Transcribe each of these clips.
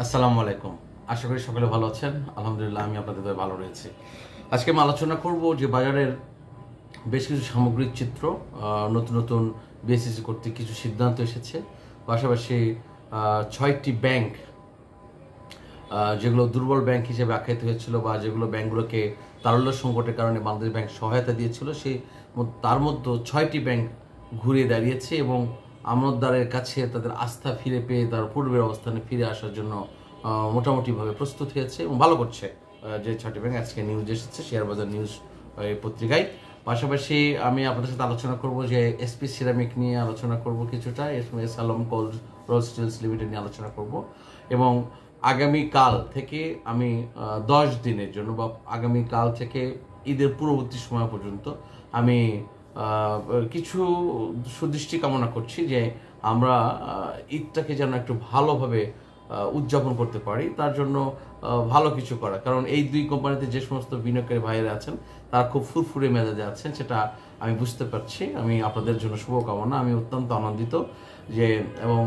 আসসালামু আলাইকুম। আশা করি সকলে ভালো আছেন। আলহামদুলিল্লাহ আমি আপনাদের দয়ে ভালো রয়েছি। আজকে আমি আলোচনা করব যে বাজারের বেশ কিছু সামগ্রিক চিত্র, নতুন নতুন বিএসইসি কর্তৃক কিছু সিদ্ধান্ত এসেছে। পাশাপাশি 6টি ব্যাংক যেগুলো দুর্বল ব্যাংক হিসেবে আখ্যায়িত হয়েছিল বা যেগুলো ব্যাংকগুলোকে তারল্য সংকটের কারণে বাংলাদেশ ব্যাংক সহায়তা দিয়েছিল, তার মধ্যে 6টি ব্যাংক ঘুরে দাঁড়িয়েছে এবং আমনতদারের কাছে তাদের আস্থা ফিরে পেয়ে তার পূর্বের অবস্থানে ফিরে আসার জন্য মোটামুটিভাবে প্রস্তুত হয়েছে এবং ভালো করছে। যে 6টি ব্যাংক আজকে নিউজ এসেছে শেয়ার বাজার নিউজ পত্রিকায়। পাশাপাশি আমি আপনাদের সাথে আলোচনা করব যে এসপি সিরামিক নিয়ে আলোচনা করব কিছুটা, S Alam Cold Roll Steels Limited নিয়ে আলোচনা করব এবং আগামীকাল থেকে আমি 10 দিনের জন্য বা আগামীকাল থেকে ঈদের পূর্ববর্তী সময় পর্যন্ত আমি কিছু সুদৃষ্টি কামনা করছি যে আমরা ঈদটাকে যেন একটু ভালোভাবে উদযাপন করতে পারি, তার জন্য ভালো কিছু করা। কারণ এই দুই কোম্পানিতে যে সমস্ত বিনিয়োগকারী ভাইয়েরা আছেন তারা খুব ফুরফুরে মেজাজে আছেন, সেটা আমি বুঝতে পারছি। আমি আপনাদের জন্য শুভকামনা। আমি অত্যন্ত আনন্দিত যে এবং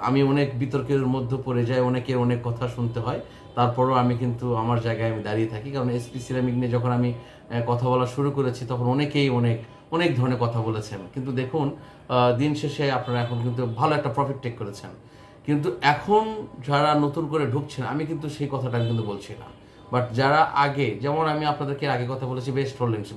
আমি অনেক বিতর্কের মধ্যে পড়ে যাই, অনেকের অনেক কথা শুনতে হয়, তারপরও আমি কিন্তু আমার জায়গায় আমি দাঁড়িয়ে থাকি। কারণ এসপি সিরামিক নিয়ে যখন আমি কথা বলা শুরু করেছি তখন অনেকেই অনেক ধরনের কথা বলেছেন, কিন্তু দেখুন দিন শেষে আপনারা এখন কিন্তু ভালো একটা প্রফিট টেক করেছেন। কিন্তু এখন যারা নতুন করে ঢুকছেন আমি কিন্তু সেই কথাটা আমি কিন্তু বলছি না, বাট যারা আগে, যেমন আমি আপনাদেরকে আগে কথা বলেছি বেস্ট হোল্ডিংস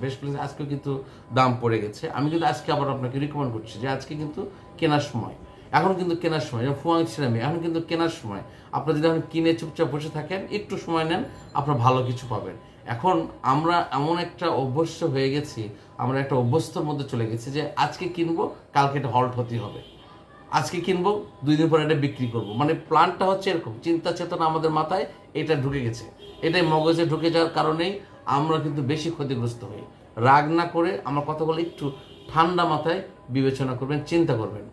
আজকেও কিন্তু দাম পড়ে গেছে। আমি কিন্তু আজকে আবার আপনাকে রিকমেন্ড করছি যে আজকে কিন্তু কেনার সময়, এখন কিন্তু কেনার সময়। যেমন ফুয়াং সিরামিক এখন কিন্তু কেনার সময়। আপনারা যদি এখন কিনে চুপচাপ বসে থাকেন, একটু সময় নেন, আপনারা ভালো কিছু পাবেন। এখন আমরা এমন একটা অভ্যস্ত হয়ে গেছি, আমরা একটা অভ্যস্তর মধ্যে চলে গেছি যে আজকে কিনবো, কালকে এটা হল্ট হতেই হবে। আজকে কিনবো, 2 দিন পরে এটা বিক্রি করবো। মানে প্ল্যানটা হচ্ছে এরকম, চিন্তা চেতনা আমাদের মাথায় এটা ঢুকে গেছে। এটাই মগজে ঢুকে যাওয়ার কারণেই আমরা কিন্তু বেশি ক্ষতিগ্রস্ত হই। রাগ না করে আমার কথা বলে একটু ঠান্ডা মাথায় বিবেচনা করবেন, চিন্তা করবেন।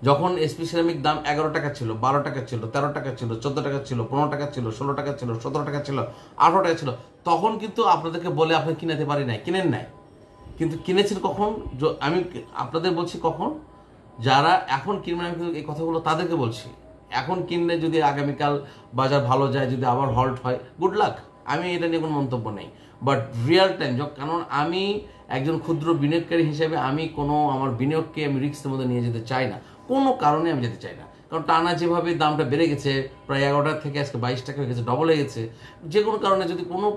যখন এসপি সিরামিক দাম 11 টাকা ছিল, 12 টাকা ছিল, 13 টাকা ছিল, 14 টাকা ছিল, 15 টাকা ছিল, 16 টাকা ছিল, 17 টাকা ছিল, 18 টাকা ছিল, তখন কিন্তু আপনাদেরকে বলে আপনি কিনাতে পারি নাই, কিনেন নাই। কিন্তু কিনেছেন কখন? আমি আপনাদের বলছি কখন, যারা এখন কিনবেন, আমি কিন্তু এই কথাগুলো তাদেরকে বলছি। এখন কিনলে যদি আগামীকাল বাজার ভালো যায়, যদি আবার হল্ট হয়, গুড লাক, আমি এটা নিয়ে কোনো মন্তব্য নেই। বাট রিয়েল টাইম, কারণ আমি একজন ক্ষুদ্র বিনিয়োগকারী হিসেবে আমি আমার বিনিয়োগকে আমি রিস্কের মধ্যে নিয়ে যেতে চাই না, কোনো কারণে আমি যেতে চাই না। কারণ টানা যেভাবে দামটা বেড়ে গেছে, প্রায় 11 টাকা থেকে আজকে 22 টাকা হয়ে গেছে, ডবল হয়ে গেছে। যে কোনো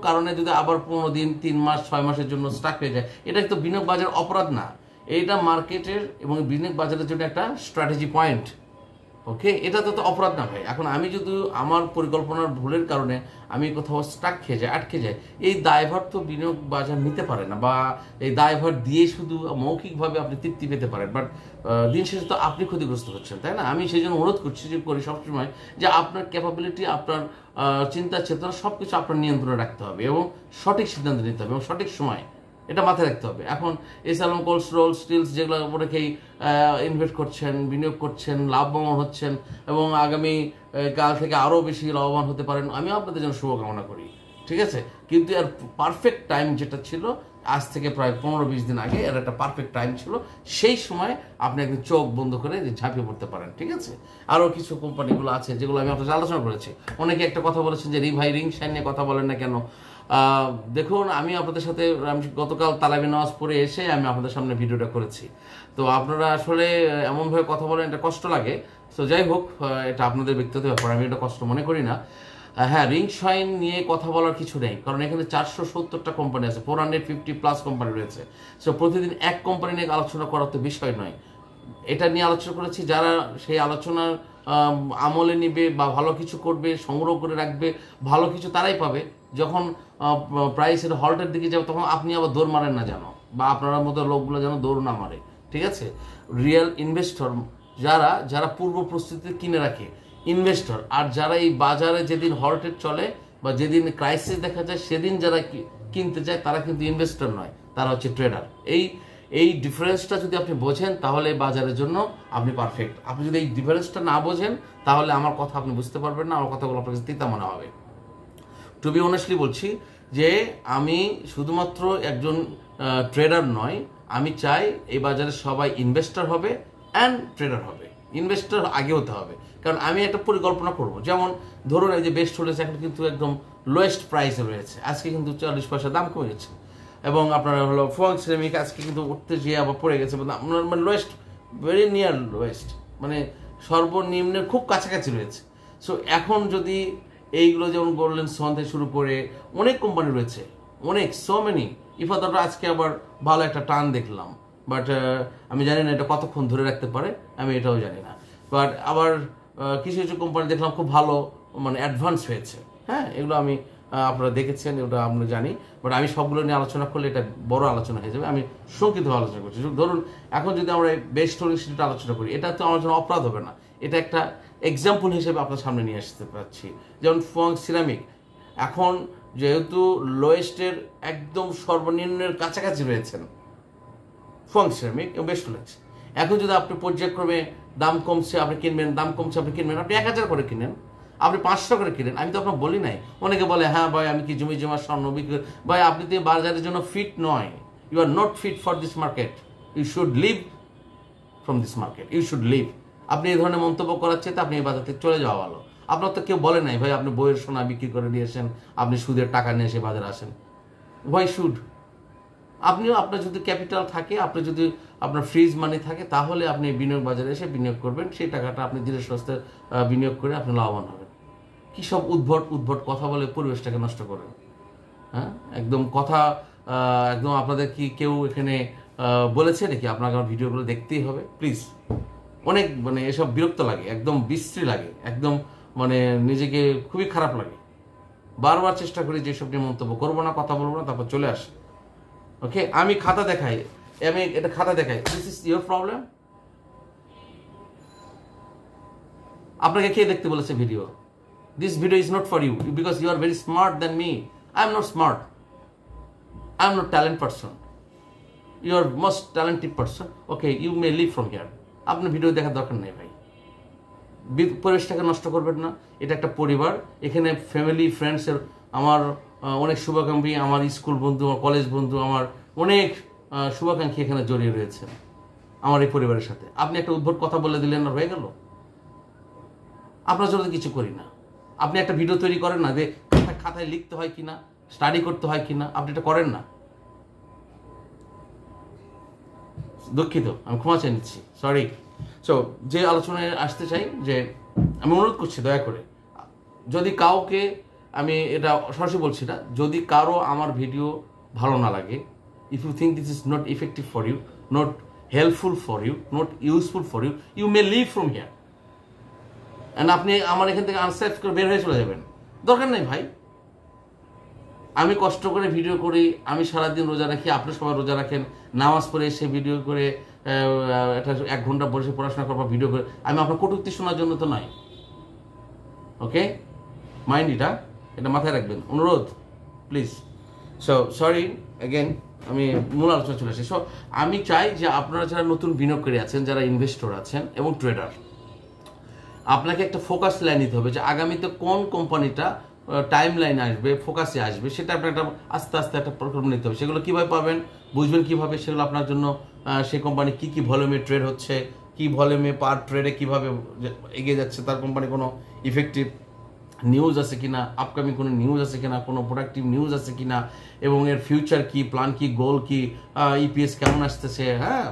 কারণে যদি আবার 15 দিন, 3 মাস, 6 মাসের জন্য স্টাক হয়ে যায়, এটা তো বিনিয়োগ বাজার অপরাধ না। এইটা মার্কেটের এবং বিনিয়োগ বাজারের জন্য একটা স্ট্র্যাটেজি পয়েন্ট। ওকে, এটা তো অপরাধ না ভাই। এখন আমি যদি আমার পরিকল্পনার ভুলের কারণে আমি কোথাও স্টাক খেয়ে যাই, আটকে যাই, এই দায়ভার তো বিনিয়োগ বাজার নিতে পারে না, বা এই দায়ভার দিয়ে শুধু মৌখিকভাবে আপনি তৃপ্তি পেতে পারেন, বাট দিন শেষে তো আপনি ক্ষতিগ্রস্ত হচ্ছেন, তাই না? আমি সেই জন্য অনুরোধ করি সবসময় যে আপনার ক্যাপাবিলিটি, আপনার চিন্তা চেতনা সব কিছু আপনার নিয়ন্ত্রণে রাখতে হবে এবং সঠিক সিদ্ধান্ত নিতে হবে এবং সঠিক সময়, এটা মাথায় রাখতে হবে। এখন S Alam Cold Roll Steels যেগুলো অনেকেই ইনভেস্ট করছেন, বিনিয়োগ করছেন, লাভবান হচ্ছেন এবং আগামী কাল থেকে আরও বেশি লাভবান হতে পারেন, আমিও আপনাদের জন্য শুভকামনা করি, ঠিক আছে? কিন্তু এর পারফেক্ট টাইম যেটা ছিল আজ থেকে প্রায় 15-20 দিন আগে, এর একটা পারফেক্ট টাইম ছিল। সেই সময় আপনি একদম চোখ বন্ধ করে ঝাঁপিয়ে পড়তে পারেন, ঠিক আছে? আরও কিছু কোম্পানিগুলো আছে যেগুলো আমি আপনার আলোচনা করেছি। অনেকে একটা কথা বলেছেন যে রিং শাইন নিয়ে কথা বলেন না কেন? দেখুন, আমি আপনাদের সাথে গতকাল তারাবি নামাজ পড়ে এসে আমি আপনাদের সামনে ভিডিওটা করেছি। তো আপনারা আসলে এমনভাবে কথা বলেন, এটা কষ্ট লাগে। তো যাই হোক, এটা আপনাদের ব্যক্তিগত ব্যাপার, আমি এটা কষ্ট মনে করি না। হ্যাঁ, রিং শাইন নিয়ে কথা বলার কিছু নেই, কারণ এখানে 470টা কোম্পানি আছে, 450+ কোম্পানি রয়েছে। সো প্রতিদিন এক কোম্পানি নিয়ে আলোচনা করার তো বিষয় নয়। এটা নিয়ে আলোচনা করেছি, যারা সেই আলোচনার আমলে নিবে বা ভালো কিছু করবে, সংগ্রহ করে রাখবে, ভালো কিছু তারাই পাবে। যখন প্রাইসের হল্টের দিকে যাবে তখন আপনি আবার দৌড় মারেন না যেন, বা আপনার মতো লোকগুলো যেন দৌড় না মারে, ঠিক আছে? রিয়েল ইনভেস্টর যারা পূর্ব প্রস্তুতি কিনে রাখে, ইনভেস্টর, আর যারা এই বাজারে যেদিন হল্টের চলে বা যেদিন ক্রাইসিস দেখা যায় সেদিন যারা কিনতে যায়, তারা কিন্তু ইনভেস্টর নয়, তারা হচ্ছে ট্রেডার। এই ডিফারেন্সটা যদি আপনি বোঝেন তাহলে বাজারের জন্য আপনি পারফেক্ট। আপনি যদি এই ডিফারেন্সটা না বোঝেন তাহলে আমার কথা আপনি বুঝতে পারবেন না, আমার কথাগুলো আপনার কাছে তিতা মনে হবে। টু বি অনেস্টলি বলছি যে আমি শুধুমাত্র একজন ট্রেডার নয়, আমি চাই এই বাজারে সবাই ইনভেস্টর হবে অ্যান্ড ট্রেডার হবে। ইনভেস্টর আগে হতে হবে। কারণ আমি একটা পরিকল্পনা করব, যেমন ধরুন এই যে বেস্ট হোল্ডিংস এখন কিন্তু একদম লোয়েস্ট প্রাইসে রয়েছে, আজকে কিন্তু 40 পয়সা দাম কমে গেছে। এবং আপনার হলো ফোয়াং সিরামিক আজকে কিন্তু উঠতে যেয়ে আবার পড়ে গেছে, মানে লোয়েস্ট, ভেরি নিয়ার লোয়েস্ট, মানে সর্বনিম্নের খুব কাছাকাছি রয়েছে। সো এখন যদি এইগুলো যেমন বললেন সন থেকে শুরু করে অনেক কোম্পানি রয়েছে, অনেক সো মেনি। ইফাদাটা আজকে আবার ভালো একটা টান দেখলাম, বাট আমি জানি না এটা কতক্ষণ ধরে রাখতে পারে, আমি এটাও জানি না। বাট আবার কিছু কিছু কোম্পানি দেখলাম খুব ভালো, মানে অ্যাডভান্স হয়েছে। হ্যাঁ, এগুলো আমি আপনারা দেখেছেন, ওটা আমরা জানি, বাট আমি সবগুলো নিয়ে আলোচনা করলে এটা বড় আলোচনা হয়ে যাবে। আমি সংক্ষিপ্ত আলোচনা করছি। ধরুন এখন যদি আমরা বেস্ট হোল্ডিংস আলোচনা করি, এটা তো আমার জন্য অপরাধ হবে না, এটা একটা এক্সাম্পল হিসেবে আপনার সামনে নিয়ে আসতে পারছি। যেমন ফোয়াং সিরামিক এখন যেহেতু লোয়েস্টের একদম সর্বনিম্নের কাছাকাছি রয়েছেন ফোয়াং সিরামিক এবং বেস্ট হোল্ডিংস, এখন যদি আপনি পর্যায়ক্রমে দাম কমছে আপনি কিনবেন, দাম কমছে আপনি কিনবেন, আপনি 1000 করে কিনেন, আপনি 500 করে কিনেন, আমি তো আপনার বলি নাই। অনেকে বলে হ্যাঁ ভাই আমি কি জমি জমা স্বর্ণ বিক্রি, ভাই আপনি তো বাজারের জন্য ফিট নয়, you are not fit for this market, you should leave from this market, you should leave. আপনি এই ধরনের মন্তব্য করার চেয়ে আপনি এই বাজার থেকে চলে যাওয়া ভালো। আপনার তো কেউ বলে নাই ভাই আপনি বইয়ের সোনা বিক্রি করে নিয়েছেন, আপনি সুদের টাকা নিয়ে এসে বাজারে আসেন, হোয়াই শুড? আপনিও আপনার যদি ক্যাপিটাল থাকে, আপনার যদি আপনার ফ্রিজ মানি থাকে, তাহলে আপনি বিনিয়োগ বাজারে এসে বিনিয়োগ করবেন, সেই টাকাটা আপনি ধীরে সুস্থে বিনিয়োগ করে আপনি লাভবান হবেন। কী সব উদ্ভট কথা বলে পরিবেশটাকে নষ্ট করেন। হ্যাঁ, একদম কথা একদম আপনাদের কি কেউ এখানে বলেছে নাকি আপনাকে আমার ভিডিওগুলো দেখতেই হবে? প্লিজ, অনেক মানে এসব বিরক্ত লাগে, একদম বিশ্রী লাগে, একদম মানে নিজেকে খুবই খারাপ লাগে। বারবার চেষ্টা করি যেসব নিয়ে মন্তব্য করবো না, কথা বলবো না, তারপর চলে আসে। ওকে, আমি খাতা দেখাই, আমি এটা খাতা দেখাই, দিস ইজ ইউর প্রবলেম। আপনাকে কে দেখতে বলেছে video? This video is not for you because you are very smart than me. I am not smart, I am not talent person, you are most talented person. Okay, you may leave from here. আপনার video দেখার দরকার নেই ভাই, পরিবেশটাকে নষ্ট করবেন না। এটা একটা পরিবার, এখানে ফ্যামিলি ফ্রেন্ডসের আমার অনেক শুভাকাঙ্ক্ষী, আমার স্কুল বন্ধু, আমার কলেজ বন্ধু, আমার অনেক শুভাকাঙ্ক্ষী এখানে জড়িয়ে রয়েছে আমার এই পরিবারের সাথে। আপনি একটা উদ্ভট কথা বলে দিলেন আর হয়ে গেল? আপনার জন্য কিছু করি না। আপনি একটা ভিডিও তৈরি করেন না যে খাতায় লিখতে হয় কিনা, স্টাডি করতে হয় কিনা, আপনি এটা করেন না। দুঃখিত, আমি ক্ষমা চেয়ে নিচ্ছি, সরি। সো যে আলোচনায় আসতে চাই, যে আমি অনুরোধ করছি দয়া করে, যদি কাউকে, আমি এটা সরাসরি বলছি না, যদি কারো আমার ভিডিও ভালো না লাগে, if you think this is not effective for you, not helpful for you, not useful for you, you may leave from here. And আপনি আমার এখান থেকে আনসাবস্ক্রাইব করে বের হয়ে চলে যাবেন, দরকার নেই ভাই। আমি কষ্ট করে ভিডিও করি, আমি সারাদিন রোজা রাখি, আপনি সবাই রোজা রাখেন, নামাজ পড়ে এসে ভিডিও করে এটা 1 ঘন্টা বসে পড়াশোনা করবো ভিডিও করে, আমি আপনার কটূক্তি শোনার জন্য তো নয়। ওকে, মাইন্ড এটা মাথায় রাখবেন, অনুরোধ প্লিজ। সো সরি অ্যাগেন, আমি মূল আলোচনা চলে আসি। সো আমি চাই যে আপনারা যারা নতুন বিনিয়োগকারী আছেন, যারা ইনভেস্টর আছেন এবং ট্রেডার, আপনাকে একটা ফোকাস লাইন নিতে হবে যে আগামীতে কোন কোম্পানিটা টাইম লাইন আসবে, ফোকাসে আসবে, সেটা আপনার একটা আস্তে আস্তে একটা পরিকল্পনা নিতে হবে। সেগুলো কীভাবে পাবেন, বুঝবেন কীভাবে, সেগুলো আপনার জন্য সেই কোম্পানি কী কী ভলিউমে ট্রেড হচ্ছে, কী ভলিউমে পার ট্রেডে কীভাবে এগিয়ে যাচ্ছে, তার কোম্পানি কোনো ইফেক্টিভ নিউজ আছে কিনা, আপকামিং কোনো নিউজ আছে কিনা, কোনো প্রোডাক্টিভ নিউজ আছে কিনা, এবং এর ফিউচার কি, প্ল্যান কি, গোল কি, ইপিএস কেমন আসতেছে। হ্যাঁ,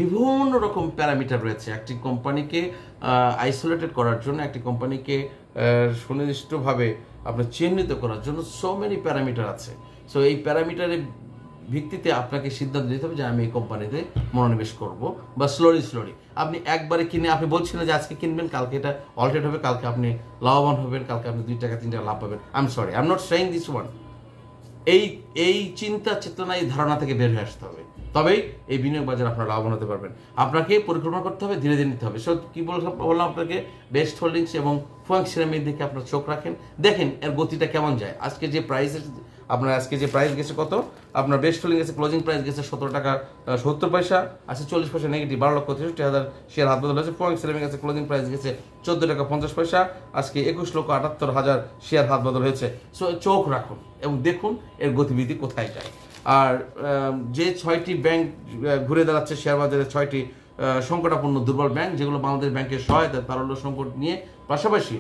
বিভিন্ন রকম প্যারামিটার রয়েছে একটি কোম্পানিকে আইসোলেটেড করার জন্য, একটি কোম্পানিকে সুনির্দিষ্টভাবে আপনার চিহ্নিত করার জন্য সো মেনি প্যারামিটার আছে। সো এই প্যারামিটারের ভিত্তিতে আপনাকে সিদ্ধান্ত নিতে হবে যে আমি এই কোম্পানিতে মনোনিবেশ করব, বা স্লোলি আপনি একবারে কিনে, আপনি বলছেন যে আজকে কিনবেন, কালকে এটা অল্টারেট হবে, কালকে আপনি লাভবান হবেন, কালকে আপনি 2 টাকা 3 টাকা লাভ পাবেন। I am sorry, I am not saying this one. এই চিন্তা চেতনা, এই ধারণা থেকে বের হয়ে আসতে হবে, তবেই এই বিনিয়োগ বাজারে আপনারা লাভবান হতে পারবেন। আপনাকে পরিকল্পনা করতে হবে, ধীরে ধীরে নিতে হবে। সো কী বললাম আপনাকে, বেস্ট হোল্ডিংস এবং ফোয়াং সিরামিক দিকে আপনার চোখ রাখেন, দেখেন এর গতিটা কেমন যায়। আজকে যে প্রাইস গেছে কত, আপনার বেস্ট হোল্ডিং গেছে, ক্লোজিং প্রাইস গেছে 17 টাকা 70 পয়সা, আছে 40 পয়সা নেগেটিভ, 12,63,000 শেয়ার হাত বদল হয়েছে। ফোয়াং সিরামিক গেছে, ক্লোজিং প্রাইস গেছে 14 টাকা 50 পয়সা, আজকে 21,78,000 শেয়ার হাত বদল হয়েছে। সো চোখ রাখুন এবং দেখুন এর গতিবিধি কোথায় যায়। আর যে 6টি ব্যাংক ঘুরে দাঁড়াচ্ছে শেয়ার বাজারে, 6টি সংকটাপন্ন দুর্বল ব্যাংক, যেগুলো বাংলাদেশ ব্যাংকের সহায়তায় তারল্য সংকট নিয়ে পাশাপাশি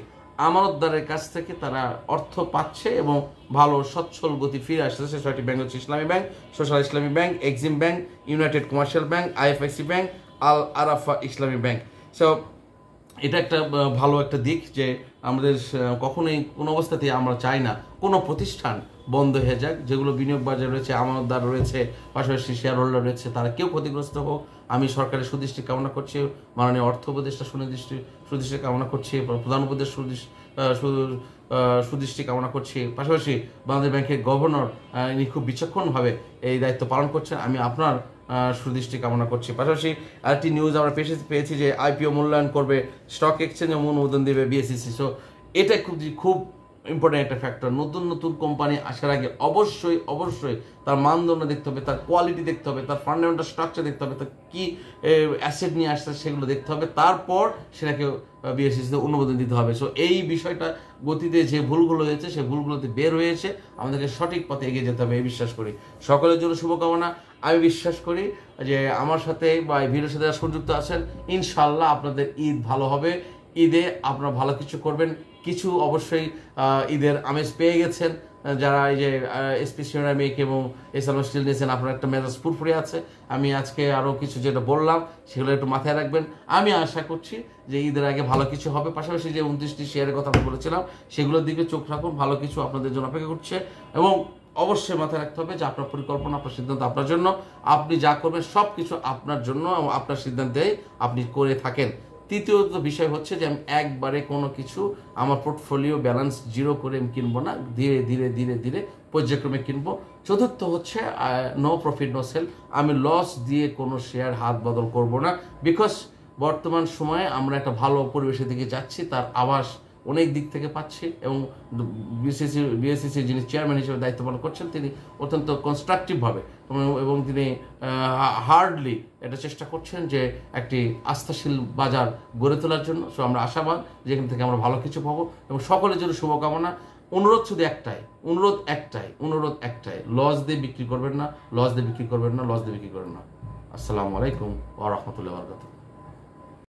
আমানতদারের কাছ থেকে তারা অর্থ পাচ্ছে এবং ভালো সচ্ছল গতি ফিরে আসতেছে। 6টি ব্যাংক হচ্ছে Islami Bank, Social Islami Bank, Exim Bank, United Commercial Bank, IFIC Bank, Al Arafah Islami Bank. So এটা একটা ভালো একটা দিক যে আমাদের কখনোই কোনো অবস্থাতেই আমরা চাই না কোনো প্রতিষ্ঠান বন্ধ হয়ে যাক। যেগুলো বিনিয়োগ বাজার রয়েছে, আমানতদার রয়েছে, পাশাপাশি শেয়ার হোল্ডার রয়েছে, তারা কেউ ক্ষতিগ্রস্ত হোক। আমি সরকারের সুদৃষ্টি কামনা করছি, মাননীয় অর্থ উপদেষ্টা সুদৃষ্টি কামনা করছি, প্রধান উপদেষ্টা সুদৃষ্টি কামনা করছি। পাশাপাশি বাংলাদেশ ব্যাংকের গভর্নর ইনি খুব বিচক্ষণভাবে এই দায়িত্ব পালন করছেন, আমি আপনার সুদৃষ্টি কামনা করছি। পাশাপাশি আরেকটি নিউজ আমরা পেয়েছি যে আইপিও মূল্যায়ন করবে, স্টক এক্সচেঞ্জে অনুমোদন দেবে বিএসইসি। সো এটা খুব ইম্পর্টেন্ট একটা ফ্যাক্টর। নতুন নতুন কোম্পানি আসার আগে অবশ্যই তার মানদণ্ড দেখতে হবে, তার কোয়ালিটি দেখতে হবে, তার ফান্ডামেন্টাল স্ট্রাকচার দেখতে হবে, তার কী অ্যাসেট নিয়ে আসছে সেগুলো দেখতে হবে, তারপর সেটাকে বিএসইসিতে অনুমোদন দিতে হবে। সো এই বিষয়টা গতিতে যে ভুলগুলো হয়েছে সেই ভুলগুলোতে বের হয়েছে, আমাদেরকে সঠিক পথে এগিয়ে যেতে হবে এই বিশ্বাস করি। সকলের জন্য শুভকামনা। আমি বিশ্বাস করি যে আমার সাথে বা এই ভিডিওর সাথে যারা সংযুক্ত আছেন, ইনশাল্লাহ আপনাদের ঈদ ভালো হবে। ঈদে আপনারা ভালো কিছু করবেন, কিছু অবশ্যই ঈদের আমেজ পেয়ে গেছেন। যারা এই যে এসপি সিরামিক এবং এসএলএম স্টিল নিয়েছেন, আপনার একটা মেজাজ ফুরফুরে আছে। আমি আজকে আরও কিছু যেটা বললাম সেগুলো একটু মাথায় রাখবেন। আমি আশা করছি যে ঈদের আগে ভালো কিছু হবে। পাশাপাশি যে 29টি শেয়ারের কথা আমি বলেছিলাম সেগুলোর দিকে চোখ রাখুন, ভালো কিছু আপনাদের জন্য অপেক্ষা করছে। এবং অবশ্যই মাথায় রাখতে হবে যে আপনার পরিকল্পনা, আপনার সিদ্ধান্ত আপনার জন্য, আপনি যা করবেন সব কিছু আপনার জন্য এবং আপনার সিদ্ধান্তেই আপনি করে থাকেন। তৃতীয়ত বিষয় হচ্ছে যে আমি একবারে কোনো কিছু আমার পোর্টফোলিও ব্যালেন্স জিরো করে আমি কিনবো না, ধীরে ধীরে পর্যায়ক্রমে কিনবো। চতুর্থ হচ্ছে নো প্রফিট নো সেল, আমি লস দিয়ে কোনো শেয়ার হাত বদল করব না। বিকজ বর্তমান সময়ে আমরা একটা ভালো পরিবেশের দিকে যাচ্ছি, তার আভাস অনেক দিক থেকে পাচ্ছি। এবং বিএসইসির যিনি চেয়ারম্যান হিসেবে দায়িত্ব পালন করছেন, তিনি অত্যন্ত কনস্ট্রাকটিভভাবে এবং তিনি হার্ডলি এটা চেষ্টা করছেন যে একটি আস্থাশীল বাজার গড়ে তোলার জন্য। সো আমরা আশাবাদ যেখান থেকে আমরা ভালো কিছু পাবো এবং সকলের জন্য শুভকামনা। অনুরোধ শুধু একটাই, অনুরোধ একটাই, লস দিয়ে বিক্রি করবেন না। আসসালামু আলাইকুম ওয়া রাহমাতুল্লাহি ওয়া বারাকাতুহু।